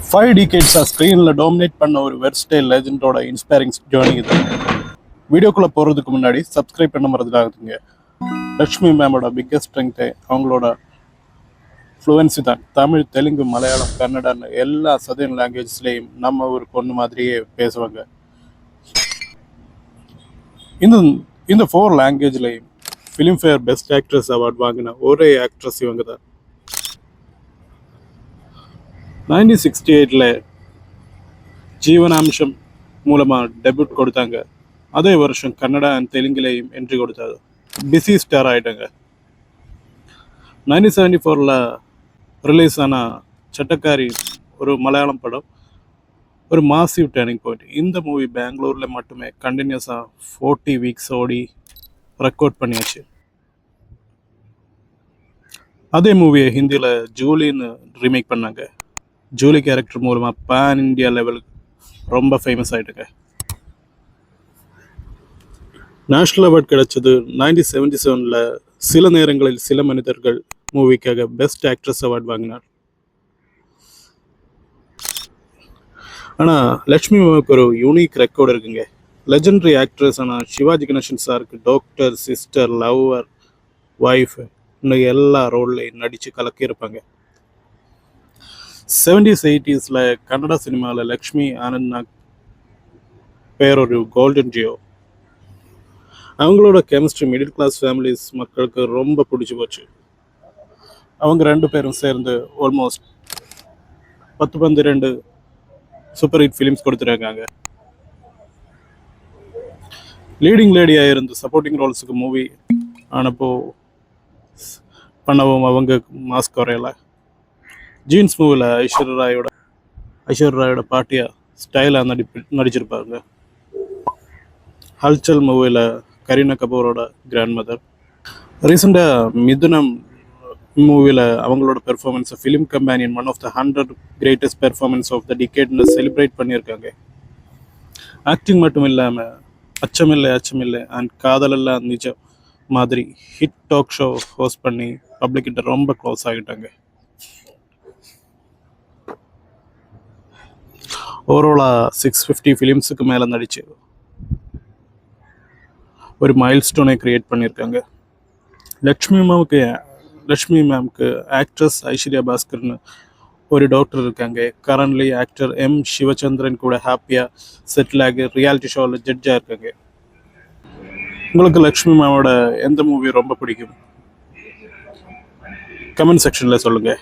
5 decades ஸ்க்ரீனில் dominate பண்ண ஒரு வெர்ஸ்டைல் லெஜெண்டோட இன்ஸ்பைரிங் ஜேர்னி இது. வீடியோக்குள்ளே போகிறதுக்கு முன்னாடி சப்ஸ்கிரைப் பண்ண மறந்துடாதுங்க. லக்ஷ்மி மேமோட பிக்கஸ்ட் ஸ்ட்ரென்த்தே அவங்களோட ஃப்ளூவன்சி தான். தமிழ், தெலுங்கு, மலையாளம், கன்னடான்னு எல்லா சதர்ன் லாங்குவேஜஸ்லேயும் நம்ம ஒரு பொண்ணு மாதிரியே பேசுவாங்க. இந்த 4 லாங்குவேஜ்லேயும் ஃபிலிம்ஃபேர் பெஸ்ட் ஆக்ட்ரஸ் அவார்ட் வாங்கின ஒரே ஆக்ட்ரஸ் இவங்க தான். 1968 ஜீவனாம்சம் மூலமாக டெபியூட் கொடுத்தாங்க. அதே வருஷம் கன்னடா அண்ட் தெலுங்குலேயும் என்ட்ரி கொடுத்தாங்க. பிஸி ஸ்டார் ஆகிட்டாங்க. 1974 ரிலீஸ் ஆன சட்டக்காரி ஒரு மலையாளம் படம் ஒரு மாசிவ் டேர்னிங் பாயிண்ட். இந்த மூவி பெங்களூரில் மட்டுமே கண்டினியூஸாக 40 வீக்ஸ் ஓடி ரெக்கார்ட் பண்ணியாச்சு. அதே மூவியை ஹிந்தியில் ஜூலின்னு ரீமேக் பண்ணாங்க. ஜூலி கேரக்டர் மூலமாக பேன் இண்டியா லெவலுக்கு ரொம்ப ஃபேமஸ் ஆகிட்டுங்க. நேஷ்னல் அவார்ட் கிடைச்சது 1977. சில நேரங்களில் சில மனிதர்கள் மூவிக்காக பெஸ்ட் ஆக்ட்ரஸ் அவார்ட் வாங்கினார். ஆனால் லக்ஷ்மி மேமுக்கு ஒரு யூனிக் ரெக்கார்டு இருக்குங்க. லெஜெண்டரி ஆக்ட்ரஸ் ஆனால் சிவாஜி கணேசன் சாருக்கு டாக்டர், சிஸ்டர், லவ்வர், ஒய்ஃப் இன்னும் எல்லா ரோல்லையும் நடித்து கலக்கியிருப்பாங்க. 70s 80s கன்னடா சினிமாவில் லக்ஷ்மி ஆனந்த் பேர் ஒரு கோல்டன் ஜியோ. அவங்களோட கெமிஸ்ட்ரி மிடில் கிளாஸ் ஃபேமிலிஸ் மக்களுக்கு ரொம்ப பிடிச்சி போச்சு. அவங்க 2 பேரும் சேர்ந்து ஆல்மோஸ்ட் 10-12 சூப்பர் ஹிட் ஃபிலிம்ஸ் கொடுத்துருக்காங்க. லீடிங் லேடியாக இருந்து சப்போர்ட்டிங் ரோல்ஸுக்கு மூவி ஆனப்போ பண்ணவும் அவங்க மாஸ்க் குறையலை. ஜீன்ஸ் மூவியில் ஐஸ்வர்யா ராயோட பாட்டியாக ஸ்டைலாக நடிச்சிருப்பாங்க. ஹல்சல் மூவியில் கரீனா கபூரோட கிராண்ட் மதர். ரீசெண்டாக மிதுனம் மூவியில் அவங்களோட பெர்ஃபார்மன்ஸை film companion one of the 100 greatest performance of the டிகேட்னு செலிப்ரேட் பண்ணியிருக்காங்க. ஆக்டிங் மட்டும் இல்லாமல் அச்சமில்லை அண்ட் காதலெல்லாம் நிஜம் மாதிரி ஹிட் டாக் ஷோ ஹோஸ்ட் பண்ணி பப்ளிக்கிட்ட ரொம்ப க்ளோஸ் ஆகிட்டாங்க. ஓவராலாக 650 ஃபிலிம்ஸுக்கு மேலே நடிச்சு ஒரு மைல் ஸ்டோனை க்ரியேட் பண்ணியிருக்காங்க. லக்ஷ்மி மேம்க்கு ஆக்ட்ரஸ் ஐஸ்வர்யா பாஸ்கர்னு ஒரு டாக்டர் இருக்காங்க. கரண்ட்லி ஆக்டர் எம் சிவச்சந்திரன் கூட ஹாப்பியாக செட்டில் ஆகி ரியாலிட்டி ஷோவில் ஜட்ஜாக இருக்காங்க. உங்களுக்கு லக்ஷ்மி மேமோட எந்த மூவி ரொம்ப பிடிக்கும்? கமெண்ட் செக்ஷனில் சொல்லுங்கள்.